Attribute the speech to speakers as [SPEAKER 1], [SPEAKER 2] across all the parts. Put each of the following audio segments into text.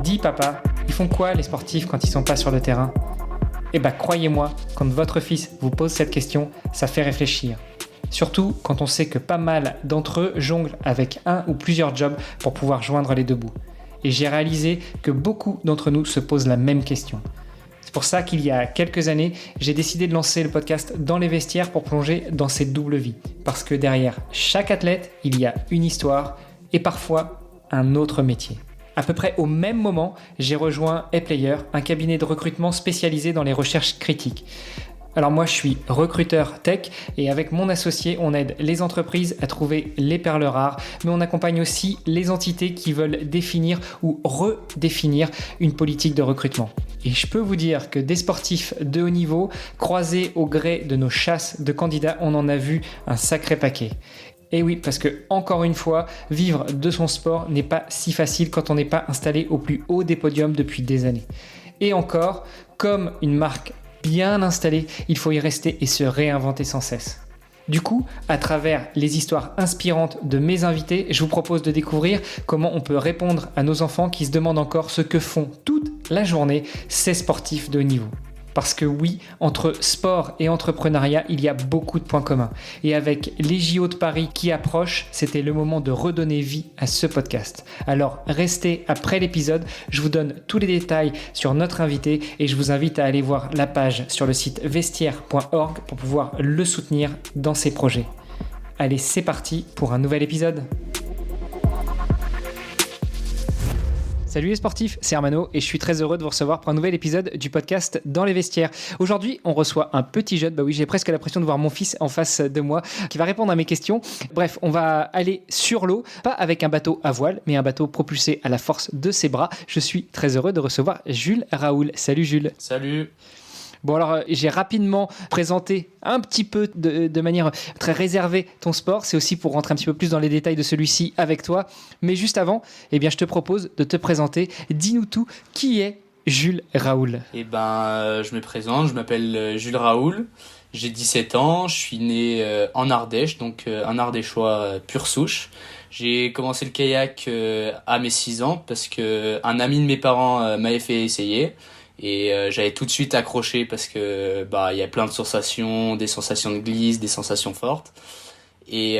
[SPEAKER 1] Dis papa, ils font quoi les sportifs quand ils sont pas sur le terrain ? Eh ben croyez-moi, quand votre fils vous pose cette question, ça fait réfléchir. Surtout quand on sait que pas mal d'entre eux jonglent avec un ou plusieurs jobs pour pouvoir joindre les deux bouts. Et j'ai réalisé que beaucoup d'entre nous se posent la même question. C'est pour ça qu'il y a quelques années, j'ai décidé de lancer le podcast Dans les vestiaires pour plonger dans cette double vie. Parce que derrière chaque athlète, il y a une histoire et parfois un autre métier. À peu près au même moment, j'ai rejoint ePlayer, un cabinet de recrutement spécialisé dans les recherches critiques. Alors moi, je suis recruteur tech et avec mon associé, on aide les entreprises à trouver les perles rares, mais on accompagne aussi les entités qui veulent définir ou redéfinir une politique de recrutement. Et je peux vous dire que des sportifs de haut niveau, croisés au gré de nos chasses de candidats, on en a vu un sacré paquet. Et oui, parce que, encore une fois, vivre de son sport n'est pas si facile quand on n'est pas installé au plus haut des podiums depuis des années. Et encore, comme une marque bien installée, il faut y rester et se réinventer sans cesse. Du coup, à travers les histoires inspirantes de mes invités, je vous propose de découvrir comment on peut répondre à nos enfants qui se demandent encore ce que font toute la journée ces sportifs de haut niveau. Parce que oui, entre sport et entrepreneuriat, il y a beaucoup de points communs. Et avec les JO de Paris qui approchent, c'était le moment de redonner vie à ce podcast. Alors restez après l'épisode, je vous donne tous les détails sur notre invité et je vous invite à aller voir la page sur le site vestiaire.org pour pouvoir le soutenir dans ses projets. Allez, c'est parti pour un nouvel épisode. Salut les sportifs, c'est Armano et je suis très heureux de vous recevoir pour un nouvel épisode du podcast Dans les vestiaires. Aujourd'hui, on reçoit un petit jeune, bah oui, j'ai presque l'impression de voir mon fils en face de moi qui va répondre à mes questions. Bref, on va aller sur l'eau, pas avec un bateau à voile, mais un bateau propulsé à la force de ses bras. Je suis très heureux de recevoir Jules Raoul. Salut Jules.
[SPEAKER 2] Salut.
[SPEAKER 1] Bon alors, j'ai rapidement présenté un petit peu de manière très réservée ton sport. C'est aussi pour rentrer un petit peu plus dans les détails de celui-ci avec toi. Mais juste avant, eh bien, je te propose de te présenter. Dis-nous tout. Qui est Jules Raoul ?
[SPEAKER 2] Je me présente. Je m'appelle Jules Raoul. J'ai 17 ans. Je suis né en Ardèche, donc un Ardéchois pure souche. J'ai commencé le kayak à mes 6 ans parce que un ami de mes parents m'avait fait essayer. Et j'avais tout de suite accroché parce que il y a plein de sensations, des sensations de glisse, des sensations fortes. Et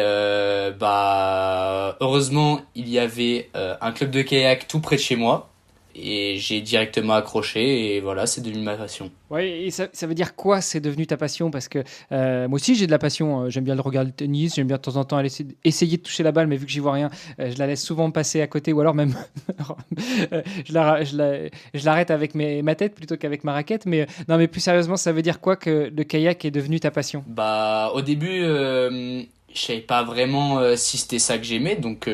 [SPEAKER 2] heureusement, il y avait un club de kayak tout près de chez moi. Et j'ai directement accroché et voilà, c'est devenu ma passion.
[SPEAKER 1] Ouais, et ça veut dire quoi, c'est devenu ta passion ? Parce que moi aussi j'ai de la passion, j'aime bien le regarder le tennis, j'aime bien de temps en temps essayer de toucher la balle, mais vu que j'y vois rien, je la laisse souvent passer à côté, ou alors même je l'arrête avec ma tête plutôt qu'avec ma raquette. Mais non, mais plus sérieusement, ça veut dire quoi que le kayak est devenu ta passion ?
[SPEAKER 2] Au début, je savais pas vraiment si c'était ça que j'aimais, donc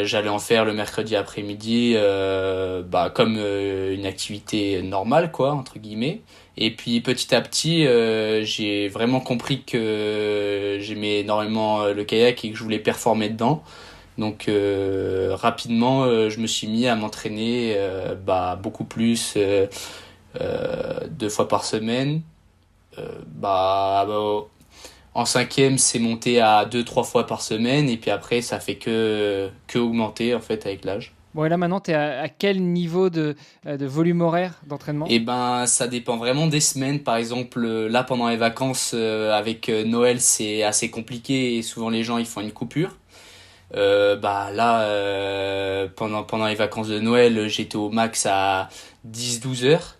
[SPEAKER 2] j'allais en faire le mercredi après-midi comme une activité normale quoi entre guillemets, et puis petit à petit j'ai vraiment compris que j'aimais énormément le kayak et que je voulais performer dedans, donc rapidement je me suis mis à m'entraîner beaucoup plus 2 fois par semaine. En 5e, c'est monté à 2-3 fois par semaine. Et puis après, ça fait que augmenter en fait avec l'âge.
[SPEAKER 1] Bon, et là maintenant, tu es à quel niveau de volume horaire d'entraînement ?
[SPEAKER 2] Ça dépend vraiment des semaines. Par exemple, là, pendant les vacances, avec Noël, c'est assez compliqué. Et souvent, les gens, ils font une coupure. Pendant les vacances de Noël, j'étais au max à 10-12 heures.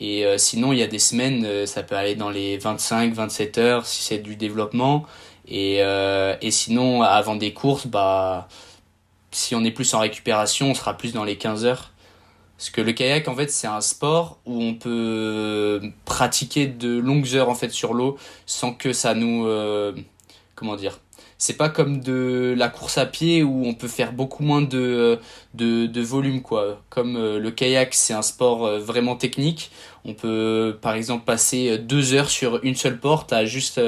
[SPEAKER 2] Et sinon, il y a des semaines, ça peut aller dans les 25-27 heures si c'est du développement. Et sinon, avant des courses, si on est plus en récupération, on sera plus dans les 15 heures. Parce que le kayak, en fait, c'est un sport où on peut pratiquer de longues heures en fait sur l'eau sans que ça nous... C'est pas comme de la course à pied où on peut faire beaucoup moins de volume, quoi. Comme le kayak, c'est un sport vraiment technique. On peut, par exemple, passer 2 heures sur une seule porte à juste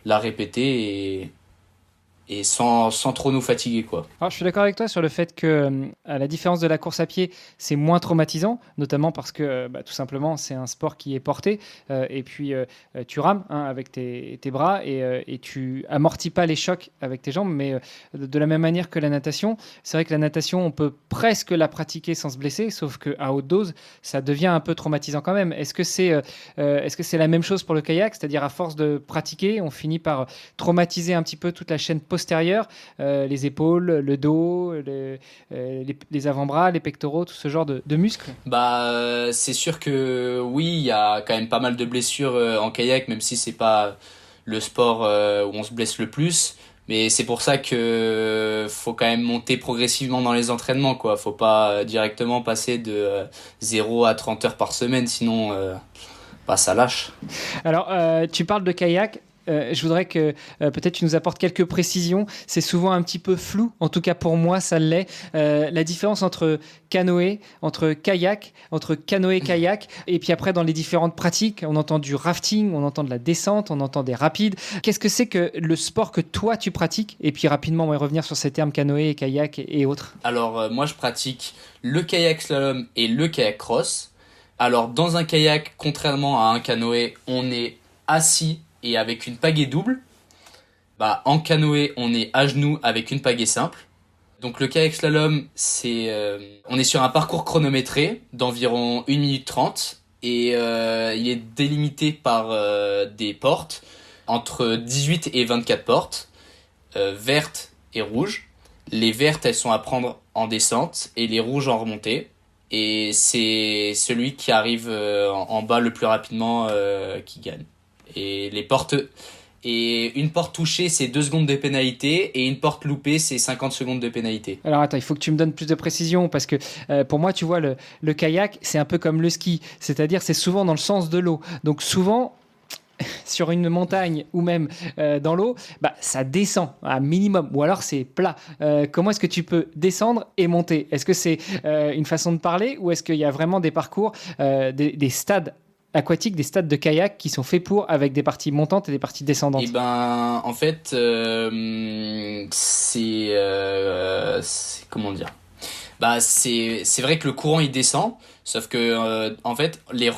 [SPEAKER 2] la répéter et sans trop nous fatiguer, quoi.
[SPEAKER 1] Alors, je suis d'accord avec toi sur le fait que, à la différence de la course à pied, c'est moins traumatisant, notamment parce que tout simplement, c'est un sport qui est porté, et puis tu rames hein, avec tes bras et tu amortis pas les chocs avec tes jambes, mais de la même manière que la natation, c'est vrai que la natation, on peut presque la pratiquer sans se blesser, sauf qu'à haute dose, ça devient un peu traumatisant quand même. Est-ce que c'est la même chose pour le kayak? C'est-à-dire, à force de pratiquer, on finit par traumatiser un petit peu toute la chaîne postérieure, les épaules, le dos, les avant-bras, les pectoraux, tout ce genre de muscles.
[SPEAKER 2] C'est sûr que oui, il y a quand même pas mal de blessures en kayak, même si c'est pas le sport où on se blesse le plus. Mais c'est pour ça que faut quand même monter progressivement dans les entraînements, quoi. Faut pas directement passer de 0 à 30 heures par semaine, sinon ça lâche.
[SPEAKER 1] Alors, tu parles de kayak. Je voudrais que peut-être tu nous apportes quelques précisions. C'est souvent un petit peu flou, en tout cas pour moi ça l'est. La différence entre canoë, entre kayak, entre canoë-kayak, et puis après dans les différentes pratiques, on entend du rafting, on entend de la descente, on entend des rapides. Qu'est-ce que c'est que le sport que toi tu pratiques? Et puis rapidement on va revenir sur ces termes canoë, kayak et autres.
[SPEAKER 2] Alors moi je pratique le kayak slalom et le kayak cross. Alors dans un kayak, contrairement à un canoë, on est assis et avec une pagaie double. En canoë, on est à genoux avec une pagaie simple. Donc le kayak slalom, on est sur un parcours chronométré d'environ 1 minute 30 et il est délimité par des portes entre 18 et 24 portes, vertes et rouges. Les vertes, elles sont à prendre en descente et les rouges en remontée. Et c'est celui qui arrive en bas le plus rapidement qui gagne. Et une porte touchée, c'est 2 secondes de pénalité, et une porte loupée, c'est 50 secondes de pénalité.
[SPEAKER 1] Alors attends, il faut que tu me donnes plus de précision, parce que pour moi, tu vois, le kayak, c'est un peu comme le ski, c'est-à-dire c'est souvent dans le sens de l'eau. Donc souvent, sur une montagne ou même dans l'eau, ça descend à minimum, ou alors c'est plat. Comment est-ce que tu peux descendre et monter? Est-ce que c'est une façon de parler, ou est-ce qu'il y a vraiment des parcours, des stades aquatiques, des stades de kayak qui sont faits avec des parties montantes et des parties descendantes?
[SPEAKER 2] En fait, c'est comment dire? C'est vrai que le courant il descend, sauf que en fait les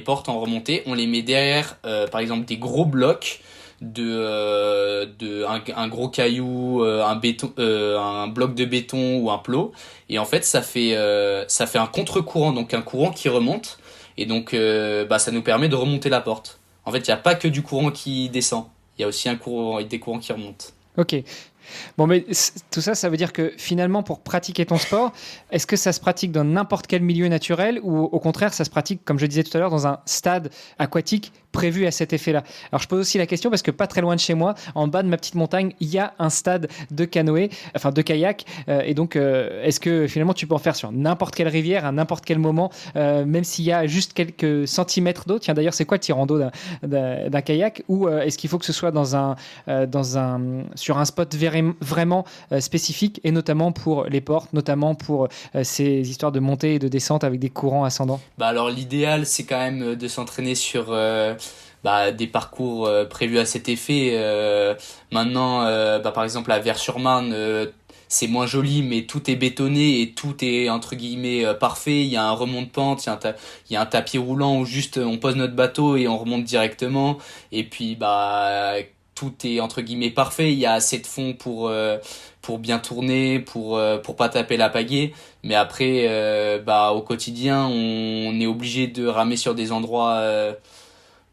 [SPEAKER 2] portes en remontée, on les met derrière par exemple des gros blocs un gros caillou, un béton, un bloc de béton ou un plot, et en fait ça fait un contre-courant, donc un courant qui remonte. Et donc, ça nous permet de remonter la porte. En fait, il n'y a pas que du courant qui descend. Il y a aussi des courants qui remontent.
[SPEAKER 1] Ok. Bon, mais tout ça, ça veut dire que finalement, pour pratiquer ton sport, est-ce que ça se pratique dans n'importe quel milieu naturel, ou au contraire, ça se pratique, comme je disais tout à l'heure, dans un stade aquatique prévu à cet effet-là? Alors, je pose aussi la question parce que pas très loin de chez moi, en bas de ma petite montagne, il y a un stade de canoë, enfin de kayak. Et donc, est-ce que finalement, tu peux en faire sur n'importe quelle rivière, à n'importe quel moment, même s'il y a juste quelques centimètres d'eau? Tiens, d'ailleurs, c'est quoi le tirant d'eau d'un kayak? Ou est-ce qu'il faut que ce soit sur un spot vraiment spécifique, et notamment pour les portes, notamment pour ces histoires de montée et de descente avec des courants ascendants?
[SPEAKER 2] Alors l'idéal, c'est quand même de s'entraîner sur des parcours prévus à cet effet. Maintenant, par exemple à Vers-sur-Marne, c'est moins joli, mais tout est bétonné et tout est entre guillemets parfait. Il y a un remont de pente, il y a un tapis roulant où juste on pose notre bateau et on remonte directement. Et puis tout est entre guillemets parfait. Il y a assez de fond pour bien tourner, pour pas taper la pagaie. Mais après, au quotidien, on est obligé de ramer sur des endroits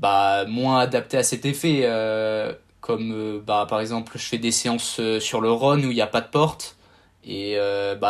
[SPEAKER 2] moins adaptés à cet effet. Comme par exemple, je fais des séances sur le Rhône où il n'y a pas de porte. Et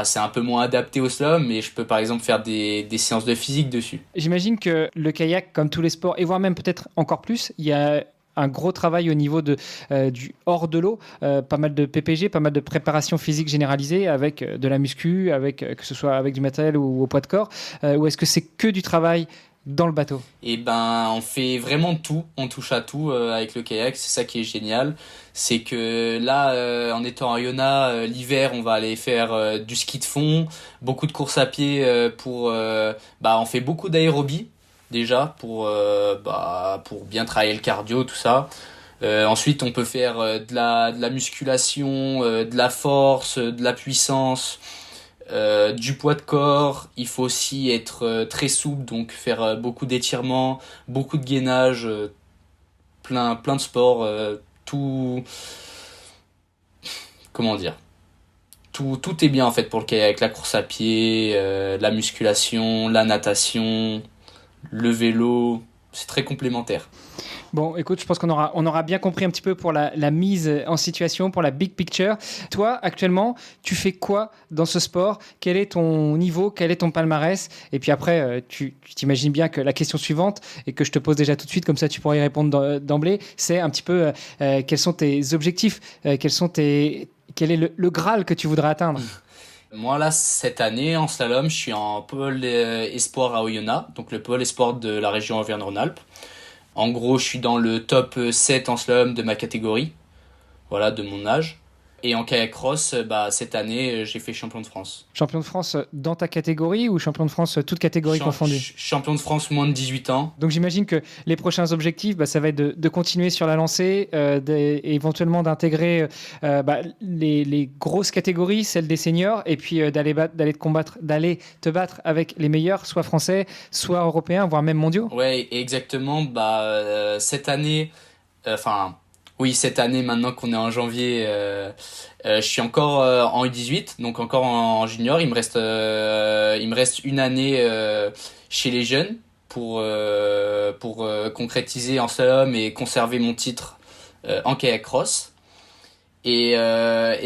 [SPEAKER 2] c'est un peu moins adapté au slalom, mais je peux par exemple faire des séances de physique dessus.
[SPEAKER 1] J'imagine que le kayak, comme tous les sports, et voire même peut-être encore plus, il y a un gros travail au niveau du hors de l'eau, pas mal de PPG, pas mal de préparation physique généralisée avec de la muscu, que ce soit avec du matériel ou au poids de corps, ou est-ce que c'est que du travail dans le bateau?
[SPEAKER 2] On fait vraiment tout, on touche à tout avec le kayak, c'est ça qui est génial. C'est que là, en étant à Iona, l'hiver, on va aller faire du ski de fond, beaucoup de courses à pied on fait beaucoup d'aérobie déjà pour bien travailler le cardio, tout ça. Ensuite, on peut faire de la musculation, de la force, de la puissance, du poids de corps. Il faut aussi être très souple, donc faire beaucoup d'étirements, beaucoup de gainage, plein de sports, tout, comment dire, tout est bien en fait pour le kayak, la course à pied, la musculation, la natation, le vélo, c'est très complémentaire.
[SPEAKER 1] Bon, écoute, je pense on aura bien compris un petit peu pour la mise en situation, pour la big picture. Toi, actuellement, tu fais quoi dans ce sport? Quel est ton niveau? Quel est ton palmarès? Et puis après, tu t'imagines bien que la question suivante, et que je te pose déjà tout de suite, comme ça tu pourrais y répondre d'emblée, c'est un petit peu quels sont tes objectifs? Quel est le Graal que tu voudrais atteindre?
[SPEAKER 2] Moi là, cette année, en slalom, je suis en pôle espoir à Oyonnax, donc le pôle espoir de la région Auvergne-Rhône-Alpes. En gros, je suis dans le top 7 en slalom de ma catégorie, voilà, de mon âge. Et en kayak cross, cette année, j'ai fait champion de France.
[SPEAKER 1] Champion de France dans ta catégorie ou champion de France toute catégorie confondue?
[SPEAKER 2] Champion de France moins de 18 ans.
[SPEAKER 1] Donc j'imagine que les prochains objectifs, ça va être de continuer sur la lancée, et éventuellement d'intégrer les grosses catégories, celles des seniors, et puis d'aller te battre avec les meilleurs, soit français, soit européens, voire même mondiaux.
[SPEAKER 2] Ouais, exactement. Cette année, oui, cette année, maintenant qu'on est en janvier, je suis encore en U18, donc encore en junior. Il me reste une année chez les jeunes pour concrétiser en slalom et conserver mon titre en kayak cross. Et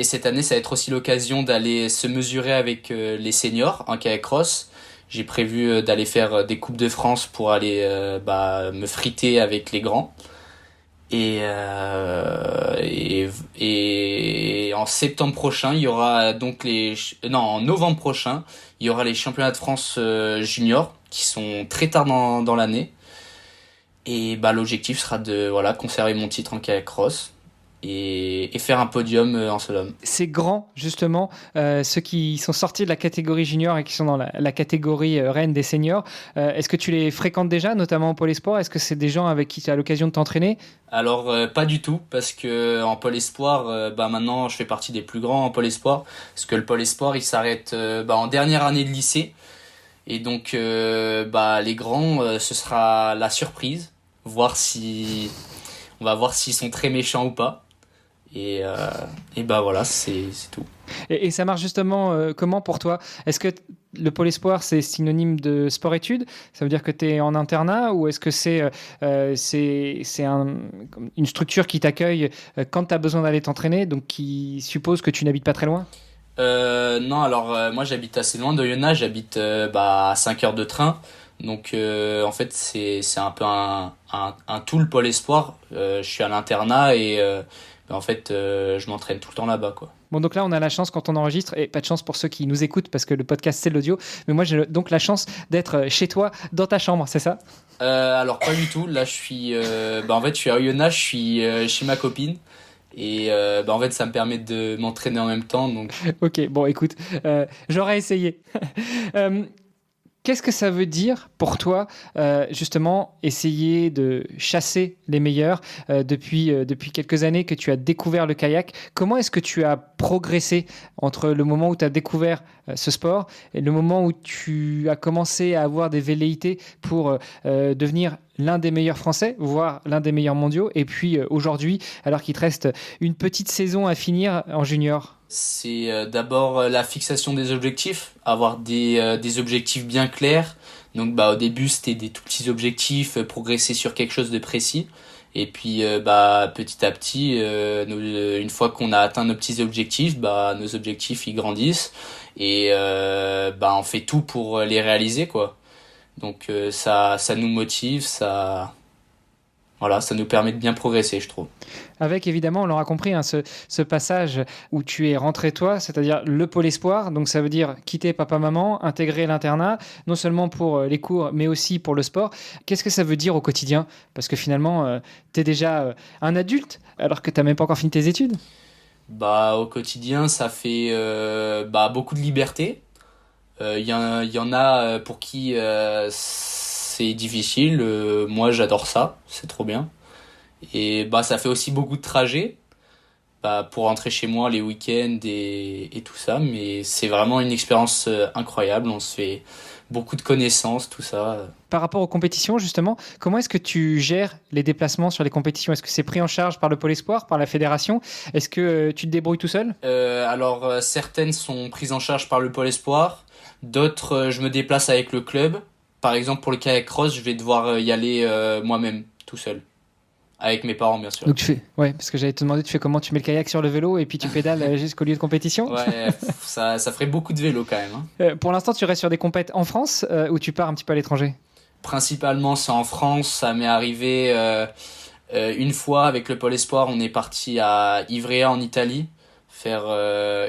[SPEAKER 2] cette année, ça va être aussi l'occasion d'aller se mesurer avec les seniors en kayak cross. J'ai prévu d'aller faire des Coupes de France pour aller me friter avec les grands. Et en septembre prochain, il y aura donc en novembre prochain, il y aura les championnats de France juniors qui sont très tard dans l'année. Et l'objectif sera de conserver mon titre en kayak cross et faire un podium en slalom.
[SPEAKER 1] Ces grands, justement, ceux qui sont sortis de la catégorie junior et qui sont dans la catégorie reine des seniors, est-ce que tu les fréquentes déjà, notamment en pôle espoir? Est-ce que c'est des gens avec qui tu as l'occasion de t'entraîner?
[SPEAKER 2] Alors, pas du tout, parce que en pôle espoir, maintenant, je fais partie des plus grands en pôle espoir, parce que le pôle espoir, il s'arrête en dernière année de lycée. Et donc, les grands, ce sera la surprise, on va voir s'ils sont très méchants ou pas. Et voilà, c'est tout.
[SPEAKER 1] Et ça marche justement comment pour toi? Est-ce que le pôle espoir, c'est synonyme de sport-études? Ça veut dire que tu es en internat, ou est-ce que c'est une structure qui t'accueille quand tu as besoin d'aller t'entraîner, donc qui suppose que tu n'habites pas très loin?
[SPEAKER 2] Non, alors moi j'habite assez loin d'Oyonnax, j'habite à 5 heures de train. Donc en fait c'est un peu un tout le pôle espoir. Je suis à l'internat et en fait je m'entraîne tout le temps là-bas, quoi.
[SPEAKER 1] Bon, donc là, on a la chance quand on enregistre, et pas de chance pour ceux qui nous écoutent parce que le podcast, c'est l'audio, mais moi, j'ai donc la chance d'être chez toi, dans ta chambre, c'est ça?
[SPEAKER 2] Alors, pas du tout. Là, je suis, en fait, je suis à Oyonnax, je suis chez ma copine. Et en fait, ça me permet de m'entraîner en même temps. Donc...
[SPEAKER 1] Ok, bon, écoute, j'aurais essayé. Qu'est-ce que ça veut dire pour toi, justement, essayer de chasser les meilleurs depuis quelques années que tu as découvert le kayak? Comment est-ce que tu as progressé entre le moment où tu as découvert ce sport et le moment où tu as commencé à avoir des velléités pour devenir l'un des meilleurs Français, voire l'un des meilleurs mondiaux, et puis aujourd'hui, alors qu'il te reste une petite saison à finir en junior?
[SPEAKER 2] C'est d'abord la fixation des objectifs, avoir des objectifs bien clairs. Donc au début c'était des tout petits objectifs, progresser sur quelque chose de précis. Et puis petit à petit, une fois qu'on a atteint nos petits objectifs, nos objectifs ils grandissent et on fait tout pour les réaliser, quoi. Donc ça nous motive, ça nous permet de bien progresser, je trouve.
[SPEAKER 1] Avec, évidemment, on l'aura compris, ce passage où tu es rentré toi, c'est-à-dire le pôle espoir, donc ça veut dire quitter papa-maman, intégrer l'internat, non seulement pour les cours, mais aussi pour le sport. Qu'est-ce que ça veut dire au quotidien? Parce que finalement, tu es déjà un adulte, alors que tu n'as même pas encore fini tes études.
[SPEAKER 2] Au quotidien, ça fait beaucoup de liberté. Y en a pour qui c'est difficile. Moi, j'adore ça, c'est trop bien. Et bah, ça fait aussi beaucoup de trajets bah, pour rentrer chez moi les week-ends et tout ça. Mais c'est vraiment une expérience incroyable. On se fait beaucoup de connaissances, tout ça.
[SPEAKER 1] Par rapport aux compétitions, justement, comment est-ce que tu gères les déplacements sur les compétitions? Est-ce que c'est pris en charge par le Pôle Espoir, par la fédération? Est-ce que tu te débrouilles tout seul?
[SPEAKER 2] Alors, certaines sont prises en charge par le Pôle Espoir. D'autres, je me déplace avec le club. Par exemple, pour le kayak cross, je vais devoir y aller moi-même, tout seul. Avec mes parents, bien sûr.
[SPEAKER 1] Donc ouais, parce que j'allais te demander, tu fais comment? Tu mets le kayak sur le vélo et puis tu pédales jusqu'au lieu de compétition?
[SPEAKER 2] Ouais, ça ferait beaucoup de vélo quand même. Hein.
[SPEAKER 1] Pour l'instant, tu restes sur des compètes en France ou tu pars un petit peu à l'étranger?
[SPEAKER 2] Principalement, c'est en France. Ça m'est arrivé une fois avec le Pôle Espoir. On est parti à Ivrea en Italie faire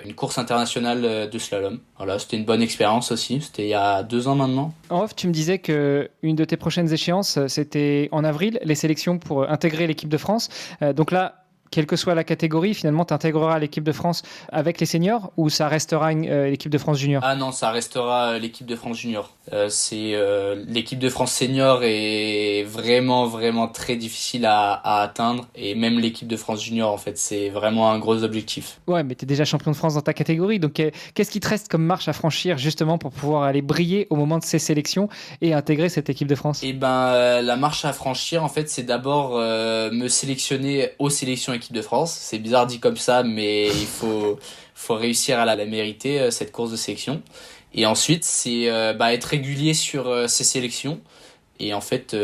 [SPEAKER 2] une course internationale de slalom. Voilà, c'était une bonne expérience aussi. C'était il y a 2 ans maintenant.
[SPEAKER 1] En off, tu me disais que une de tes prochaines échéances, c'était en avril, les sélections pour intégrer l'équipe de France. Donc là, quelle que soit la catégorie, finalement, tu intégreras l'équipe de France avec les seniors ou ça restera l'équipe de France junior?
[SPEAKER 2] Ah non, ça restera l'équipe de France junior. L'équipe de France senior est vraiment très difficile à atteindre et même l'équipe de France junior en fait, c'est vraiment un gros objectif.
[SPEAKER 1] Ouais, mais tu es déjà champion de France dans ta catégorie, donc qu'est-ce qui te reste comme marche à franchir justement pour pouvoir aller briller au moment de ces sélections et intégrer cette équipe de France?
[SPEAKER 2] Et ben la marche à franchir en fait, c'est d'abord me sélectionner aux sélections équipe de France. C'est bizarre dit comme ça, mais il faut réussir à la mériter cette course de sélection. Et ensuite, c'est être régulier sur ces sélections et en fait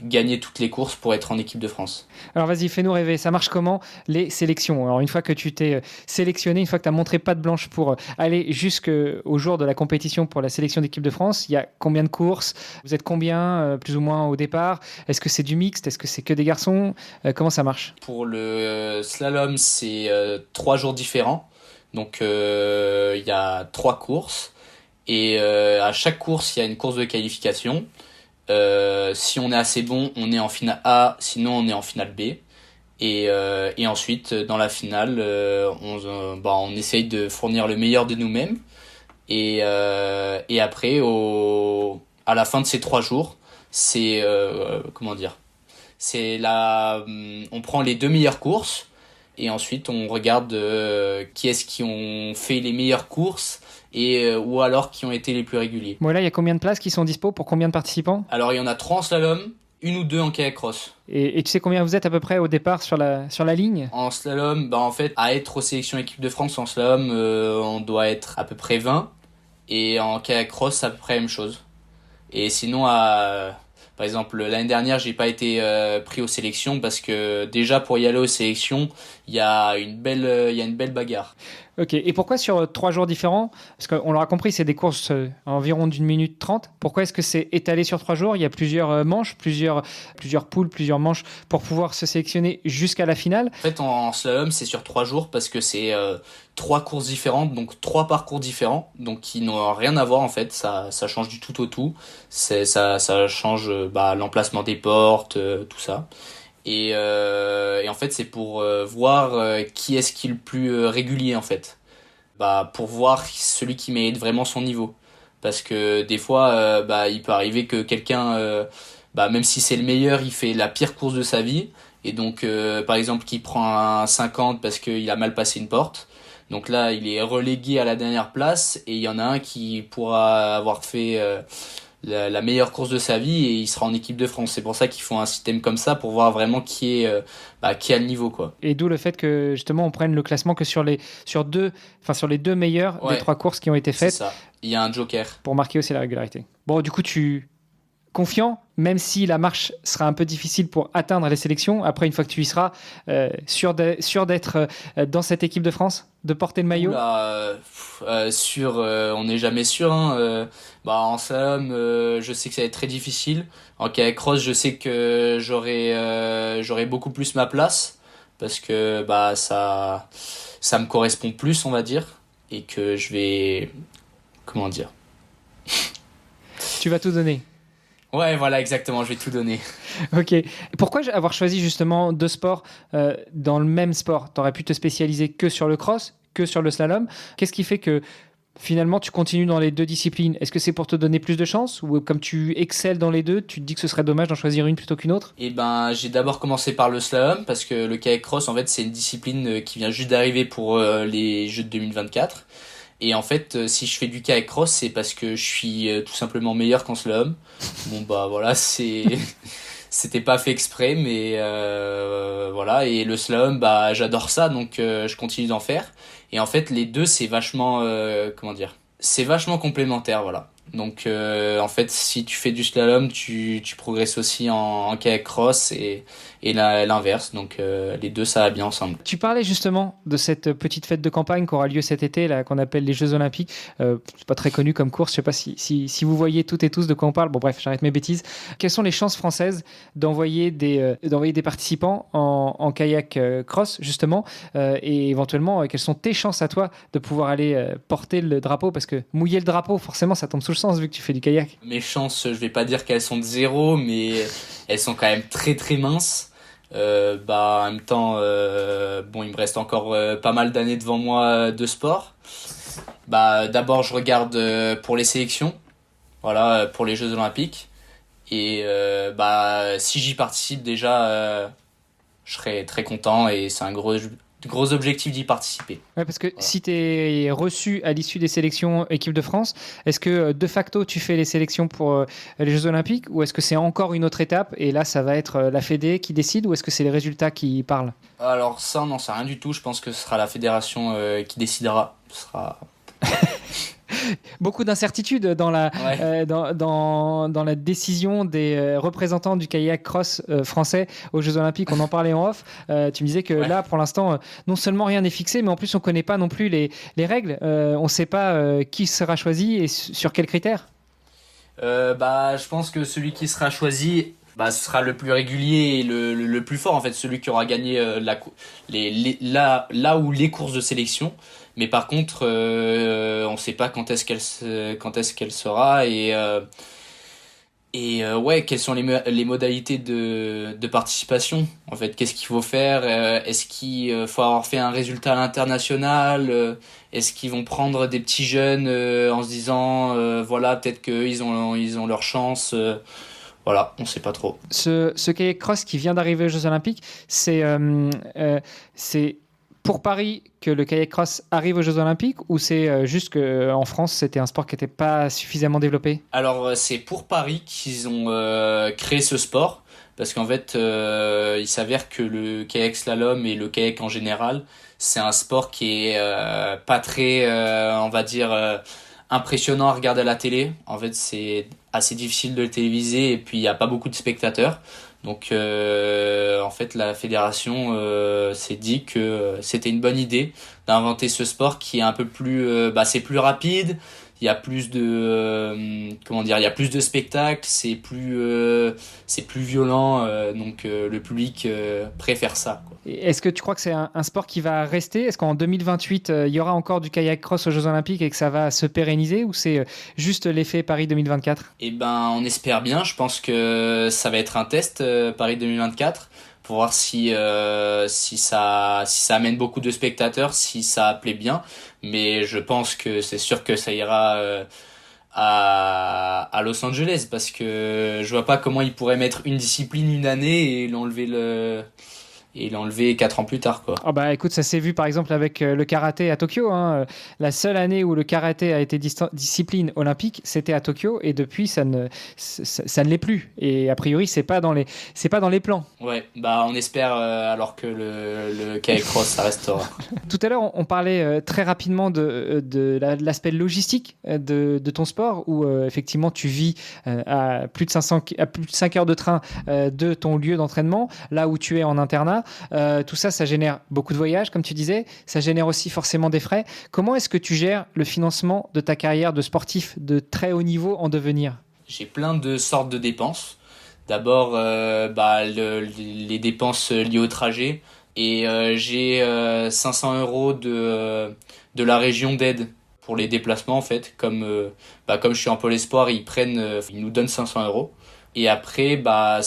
[SPEAKER 2] gagner toutes les courses pour être en équipe de France.
[SPEAKER 1] Alors vas-y, fais-nous rêver, ça marche comment les sélections? Alors une fois que tu t'es sélectionné, une fois que tu as montré patte blanche pour aller jusqu'au jour de la compétition pour la sélection d'équipe de France, il y a combien de courses? Vous êtes combien plus ou moins au départ? Est-ce que c'est du mixte? Est-ce que c'est que des garçons? Comment ça marche?
[SPEAKER 2] Pour le slalom, c'est 3 jours différents. Donc il y a 3 courses. Et à chaque course, il y a une course de qualification. Si on est assez bon, on est en finale A, sinon on est en finale B. Et ensuite, dans la finale, on essaye de fournir le meilleur de nous-mêmes. Et après, à la fin de ces 3 jours, c'est comment dire, on prend les 2 meilleures courses et ensuite on regarde qui est-ce qui ont fait les meilleures courses et ou alors qui ont été les plus réguliers.
[SPEAKER 1] Bon, là, il y a combien de places qui sont dispo pour combien de participants?
[SPEAKER 2] Alors il y en a 3 en slalom, 1 ou 2 en kayak cross.
[SPEAKER 1] Et tu sais combien vous êtes à peu près au départ sur la ligne?
[SPEAKER 2] En slalom, en fait, à être aux sélections équipe de France en slalom, on doit être à peu près 20 et en kayak cross, c'est à peu près la même chose. Et sinon, par exemple, l'année dernière, j'ai pas été pris aux sélections parce que déjà pour y aller aux sélections, il y a une belle bagarre.
[SPEAKER 1] Ok, et pourquoi sur 3 jours différents? Parce qu'on l'aura compris, c'est des courses à environ d'1 minute 30. Pourquoi est-ce que c'est étalé sur 3 jours? Il y a plusieurs manches, plusieurs poules, plusieurs manches pour pouvoir se sélectionner jusqu'à la finale.
[SPEAKER 2] En fait, en slalom, c'est sur 3 jours parce que c'est 3 courses différentes, donc 3 parcours différents, donc qui n'ont rien à voir en fait. Ça change du tout au tout. Ça change l'emplacement des portes, tout ça. Et en fait, c'est pour voir qui est-ce qui est le plus régulier en fait. Pour voir celui qui mérite vraiment son niveau. Parce que des fois, il peut arriver que quelqu'un, même si c'est le meilleur, il fait la pire course de sa vie. Et donc, par exemple, qui prend un 50 parce qu'il a mal passé une porte. Donc là, il est relégué à la dernière place. Et il y en a un qui pourra avoir fait la meilleure course de sa vie et il sera en équipe de France. C'est pour ça qu'ils font un système comme ça pour voir vraiment qui a le niveau, quoi.
[SPEAKER 1] Et d'où le fait que justement on prenne le classement que sur les deux meilleurs des 3 courses qui ont été faites.
[SPEAKER 2] C'est ça. Il y a un joker
[SPEAKER 1] pour marquer aussi la régularité. Bon, du coup, confiant, même si la marche sera un peu difficile pour atteindre les sélections. Après, une fois que tu y seras, sûr d'être dans cette équipe de France, de porter le maillot?
[SPEAKER 2] Sûr, on n'est jamais sûr. Hein. En slalom, je sais que ça va être très difficile. En kayak cross, je sais que j'aurai beaucoup plus ma place parce que ça me correspond plus, on va dire, et que je vais, comment dire,
[SPEAKER 1] tu vas tout donner.
[SPEAKER 2] Ouais, voilà, exactement, je vais tout donner.
[SPEAKER 1] Ok. Pourquoi avoir choisi justement 2 sports dans le même sport? T'aurais pu te spécialiser que sur le cross, que sur le slalom. Qu'est-ce qui fait que finalement, tu continues dans les deux disciplines. Est-ce que c'est pour te donner plus de chance ou comme tu excelles dans les deux, tu te dis que ce serait dommage d'en choisir une plutôt qu'une autre?
[SPEAKER 2] Et ben, j'ai d'abord commencé par le slalom parce que le kayak cross, en fait, c'est une discipline qui vient juste d'arriver pour les Jeux de 2024. Et en fait, si je fais du kayak cross, c'est parce que je suis tout simplement meilleur qu'en slalom. Bon bah voilà, c'était pas fait exprès, mais voilà. Et le slalom, bah j'adore ça, donc je continue d'en faire. Et en fait, les deux, c'est vachement, comment dire, c'est vachement complémentaire, voilà. Donc en fait, si tu fais du slalom, tu progresses aussi en kayak cross et l'inverse. Donc les deux, ça va bien ensemble.
[SPEAKER 1] Tu parlais justement de cette petite fête de campagne qui aura lieu cet été, là, qu'on appelle les Jeux Olympiques. C'est pas très connu comme course, je sais pas si vous voyez toutes et tous de quoi on parle. Bon bref, j'arrête mes bêtises. Quelles sont les chances françaises d'envoyer des participants en kayak cross, justement, et éventuellement, quelles sont tes chances à toi de pouvoir aller porter le drapeau? Parce que mouiller le drapeau, forcément, ça tombe sous le sens vu que tu fais du kayak.
[SPEAKER 2] Mes chances, je vais pas dire qu'elles sont de zéro, mais elles sont quand même très très minces. Bah en même temps, bon, il me reste encore pas mal d'années devant moi de sport. Bah d'abord, je regarde pour les sélections, voilà, pour les Jeux Olympiques. Et bah si j'y participe déjà, je serai très content et c'est un gros objectif d'y participer.
[SPEAKER 1] Ouais, parce que
[SPEAKER 2] Voilà.
[SPEAKER 1] si tu es reçu à l'issue des sélections équipe de France, est-ce que de facto tu fais les sélections pour les Jeux Olympiques ou est-ce que c'est encore une autre étape et là ça va être la Fédé qui décide ou est-ce que c'est les résultats qui parlent?
[SPEAKER 2] Alors ça, on n'en sait rien du tout. Je pense que ce sera la fédération qui décidera. Ce sera...
[SPEAKER 1] Beaucoup d'incertitudes
[SPEAKER 2] Ouais.
[SPEAKER 1] dans la décision des représentants du kayak cross français aux Jeux Olympiques. On en parlait en off. Tu me disais que
[SPEAKER 2] Ouais.
[SPEAKER 1] là, pour l'instant, non seulement rien n'est fixé, mais en plus, on ne connaît pas non plus les règles. On ne sait pas qui sera choisi et sur quels critères.
[SPEAKER 2] Bah, je pense que celui qui sera choisi, bah, ce sera le plus régulier et le plus fort, en fait, celui qui aura gagné là où les courses de sélection. Mais par contre, on ne sait pas quand est-ce qu'elle sera et ouais, quelles sont les modalités de participation? En fait, qu'est-ce qu'il faut faire? Est-ce qu'il faut avoir fait un résultat à l'international? Est-ce qu'ils vont prendre des petits jeunes en se disant, voilà, peut-être qu'ils ont leur chance? Voilà, on sait pas trop.
[SPEAKER 1] Ce kayak cross qui vient d'arriver aux Jeux Olympiques, c'est pour Paris que le kayak cross arrive aux Jeux Olympiques ou c'est juste qu'en France, c'était un sport qui n'était pas suffisamment développé?
[SPEAKER 2] Alors, c'est pour Paris qu'ils ont créé ce sport, parce qu'en fait, il s'avère que le kayak slalom et le kayak en général, c'est un sport qui est pas très, on va dire, impressionnant à regarder à la télé. En fait, c'est assez difficile de le téléviser et puis il n'y a pas beaucoup de spectateurs. Donc, en fait, la fédération s'est dit que c'était une bonne idée d'inventer ce sport qui est un peu plus, bah, c'est plus rapide. Il y a plus de, comment dire, il y a plus de spectacles. C'est plus violent. Donc, le public préfère ça, quoi.
[SPEAKER 1] Est-ce que tu crois que c'est un sport qui va rester? Est-ce qu'en 2028, il y aura encore du kayak cross aux Jeux Olympiques et que ça va se pérenniser ou c'est juste l'effet Paris 2024?
[SPEAKER 2] Eh ben, on espère bien. Je pense que ça va être un test Paris 2024 pour voir si ça amène beaucoup de spectateurs, si ça plaît bien. Mais je pense que c'est sûr que ça ira à Los Angeles parce que je vois pas comment ils pourraient mettre une discipline une année et l'enlever 4 ans plus tard, quoi.
[SPEAKER 1] Oh bah écoute, ça s'est vu par exemple avec le karaté à Tokyo, hein. La seule année où le karaté a été discipline olympique, c'était à Tokyo et depuis ça ne l'est plus. Et a priori, c'est pas dans les plans.
[SPEAKER 2] Ouais, bah on espère alors que le kayak cross ça restera.
[SPEAKER 1] Tout à l'heure, on parlait très rapidement de l'aspect logistique de ton sport où effectivement tu vis à plus de 5 heures de train de ton lieu d'entraînement, là où tu es en internat. Tout ça, ça génère beaucoup de voyages, comme tu disais. Ça génère aussi forcément des frais. Comment est-ce que tu gères le financement de ta carrière de sportif de très haut niveau en devenir?
[SPEAKER 2] J'ai plein de sortes de dépenses. D'abord, bah, les dépenses liées au trajet. Et j'ai 500 € de la région d'aide pour les déplacements, en fait. Comme je suis en pôle espoir, ils nous donnent 500 €. Et après, bah,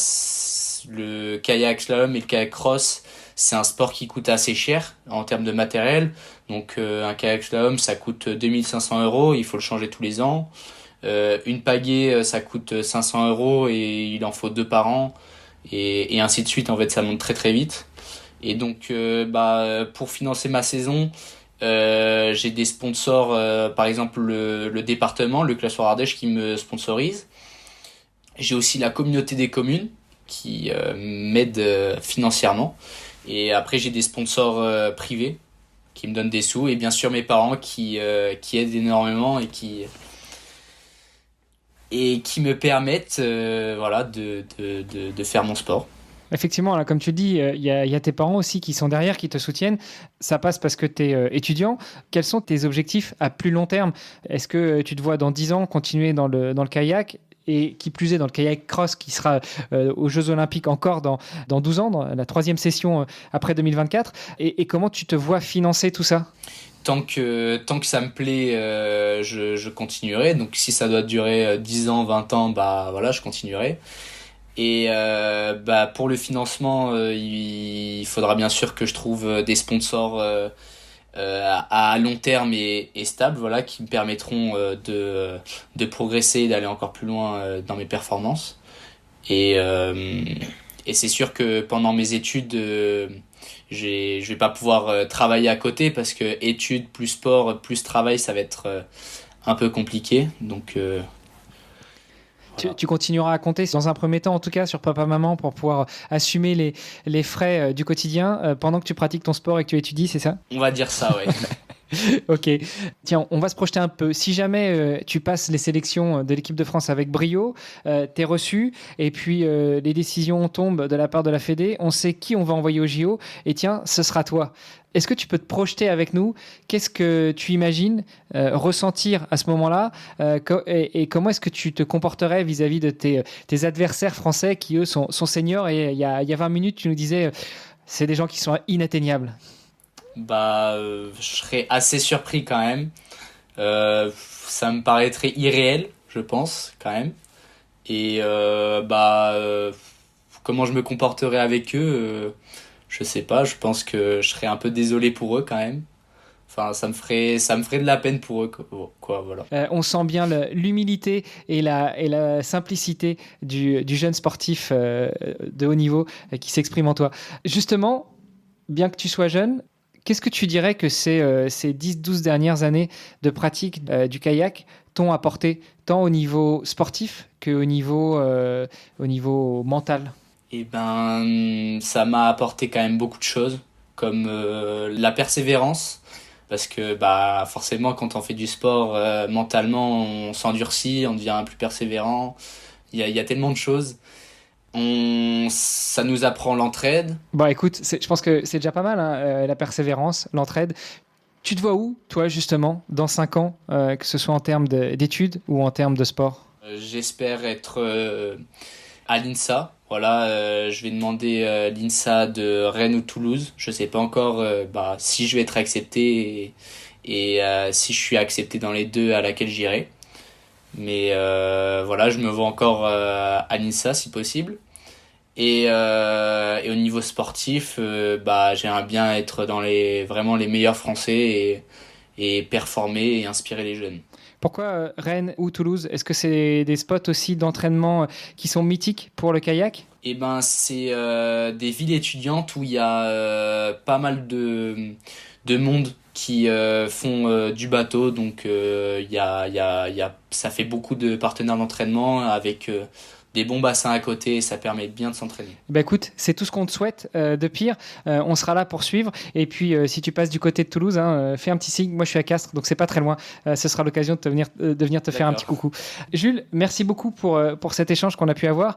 [SPEAKER 2] le kayak slalom et le kayak cross, c'est un sport qui coûte assez cher en termes de matériel. Donc un kayak slalom, ça coûte 2 500 €, il faut le changer tous les ans. Une pagaie, ça coûte 500 € et il en faut 2 par an. Et ainsi de suite, en fait, ça monte très très vite. Et donc, pour financer ma saison, j'ai des sponsors, par exemple le département, le Classeur Ardèche qui me sponsorise. J'ai aussi la communauté des communes qui m'aide financièrement. Et après, j'ai des sponsors privés qui me donnent des sous. Et bien sûr, mes parents qui aident énormément et qui me permettent de faire mon sport.
[SPEAKER 1] Effectivement, là, comme tu dis, il y a tes parents aussi qui sont derrière, qui te soutiennent. Ça passe parce que tu es étudiant. Quels sont tes objectifs à plus long terme? Est-ce que tu te vois dans 10 ans continuer dans le kayak? Et qui plus est dans le kayak cross qui sera aux Jeux Olympiques encore dans 12 ans, dans la 3e session après 2024. Et comment tu te vois financer tout ça?
[SPEAKER 2] Tant que ça me plaît, je continuerai. Donc si ça doit durer 10 ans, 20 ans, je continuerai. Et pour le financement, il faudra bien sûr que je trouve des sponsors à long terme et stables, qui me permettront de progresser et d'aller encore plus loin dans mes performances. Et c'est sûr que pendant mes études, je vais pas pouvoir travailler à côté parce que études plus sport plus travail, ça va être un peu compliqué. Donc
[SPEAKER 1] tu continueras à compter dans un premier temps, en tout cas, sur papa-maman pour pouvoir assumer les frais du quotidien pendant que tu pratiques ton sport et que tu étudies, c'est ça?
[SPEAKER 2] On va dire ça, ouais.
[SPEAKER 1] Ok. Tiens, on va se projeter un peu. Si jamais tu passes les sélections de l'équipe de France avec brio, t'es reçu et puis les décisions tombent de la part de la Fédé, on sait qui on va envoyer au JO et tiens, ce sera toi. Est-ce que tu peux te projeter avec nous? Qu'est-ce que tu imagines ressentir à ce moment-là et comment est-ce que tu te comporterais vis-à-vis de tes adversaires français qui, eux, sont seniors? Et il y a 20 minutes, tu nous disais c'est des gens qui sont inatteignables.
[SPEAKER 2] Je serais assez surpris quand même. Ça me paraîtrait irréel, je pense, quand même. Et comment je me comporterais avec eux, je sais pas. Je pense que je serais un peu désolé pour eux quand même. Enfin, ça me ferait de la peine pour eux, quoi, voilà.
[SPEAKER 1] On sent bien l'humilité et la simplicité du jeune sportif de haut niveau qui s'exprime en toi. Justement, bien que tu sois jeune, qu'est-ce que tu dirais que ces 10-12 dernières années de pratique du kayak t'ont apporté, tant au niveau sportif qu'au niveau mental?
[SPEAKER 2] Eh ben, ça m'a apporté quand même beaucoup de choses, comme la persévérance, parce que forcément, quand on fait du sport, mentalement, on s'endurcit, on devient plus persévérant. Il y a tellement de choses. Ça nous apprend l'entraide.
[SPEAKER 1] Écoute, je pense que c'est déjà pas mal, hein, la persévérance, l'entraide. Tu te vois où, toi, justement, dans 5 ans, que ce soit en termes d'études ou en termes de sport?
[SPEAKER 2] J'espère être à l'INSA. Voilà, je vais demander l'INSA de Rennes ou Toulouse. Je sais pas encore si je vais être accepté et si je suis accepté dans les deux à laquelle j'irai. Mais je me vois encore à l'INSA si possible. Et au niveau sportif, j'aimerais bien être dans vraiment les meilleurs Français et performer et inspirer les jeunes.
[SPEAKER 1] Pourquoi Rennes ou Toulouse? Est-ce que c'est des spots aussi d'entraînement qui sont mythiques pour le kayak?
[SPEAKER 2] Eh ben, c'est des villes étudiantes où il y a pas mal de monde qui font du bateau. Donc, ça fait beaucoup de partenaires d'entraînement avec des bons bassins à côté et ça permet bien de s'entraîner.
[SPEAKER 1] Écoute, c'est tout ce qu'on te souhaite de pire. On sera là pour suivre. Et puis, si tu passes du côté de Toulouse, fais un petit signe. Moi, je suis à Castres, donc c'est pas très loin. Ce sera l'occasion de venir te faire un petit coucou. Jules, merci beaucoup pour cet échange qu'on a pu avoir.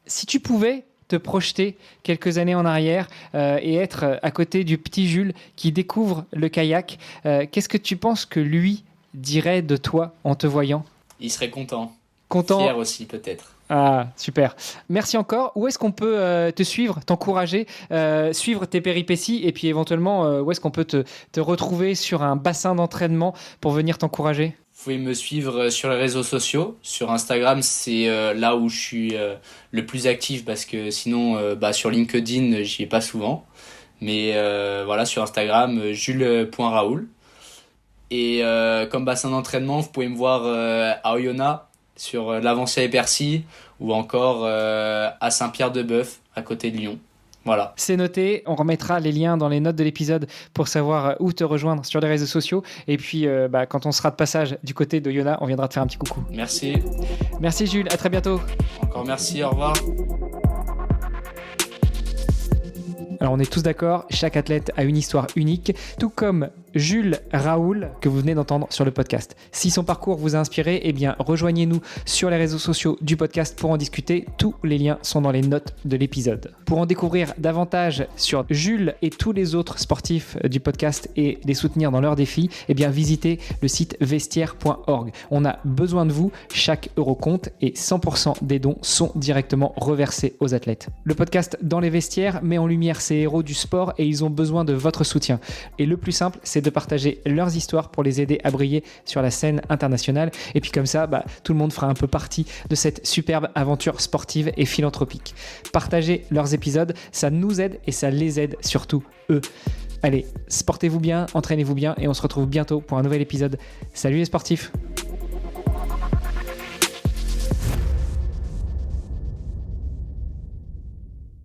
[SPEAKER 1] Si tu pouvais te projeter quelques années en arrière et être à côté du petit Jules qui découvre le kayak, qu'est-ce que tu penses que lui dirait de toi en te voyant?
[SPEAKER 2] Il serait content.
[SPEAKER 1] Fier
[SPEAKER 2] aussi, peut-être.
[SPEAKER 1] Ah, super. Merci encore. Où est-ce qu'on peut te suivre, t'encourager, suivre tes péripéties et puis éventuellement, où est-ce qu'on peut te retrouver sur un bassin d'entraînement pour venir t'encourager?
[SPEAKER 2] Vous pouvez me suivre sur les réseaux sociaux. Sur Instagram, c'est là où je suis le plus actif parce que sinon, sur LinkedIn, j'y ai pas souvent. Mais voilà, sur Instagram, jules.raoul. Et comme bassin d'entraînement, vous pouvez me voir à Oyonnax, sur l'Avancée-et-Percy, ou encore à Saint-Pierre-de-Bœuf, à côté de Lyon. Voilà.
[SPEAKER 1] C'est noté, on remettra les liens dans les notes de l'épisode pour savoir où te rejoindre sur les réseaux sociaux. Et puis, quand on sera de passage du côté de Oyonnax, on viendra te faire un petit coucou.
[SPEAKER 2] Merci.
[SPEAKER 1] Merci Jules, à très bientôt.
[SPEAKER 2] Encore merci, au revoir.
[SPEAKER 1] Alors on est tous d'accord, chaque athlète a une histoire unique, tout comme Jules Raoul que vous venez d'entendre sur le podcast. Si son parcours vous a inspiré, eh bien rejoignez-nous sur les réseaux sociaux du podcast pour en discuter. Tous les liens sont dans les notes de l'épisode. Pour en découvrir davantage sur Jules et tous les autres sportifs du podcast et les soutenir dans leurs défis, eh bien visitez le site vestiaire.org. On a besoin de vous, chaque euro compte et 100% des dons sont directement reversés aux athlètes. Le podcast Dans les vestiaires met en lumière ces héros du sport et ils ont besoin de votre soutien. Et le plus simple, c'est de partager leurs histoires pour les aider à briller sur la scène internationale. Et puis comme ça, tout le monde fera un peu partie de cette superbe aventure sportive et philanthropique. Partagez leurs épisodes, ça nous aide et ça les aide surtout eux. Allez, sportez-vous bien, entraînez-vous bien et on se retrouve bientôt pour un nouvel épisode. Salut les sportifs!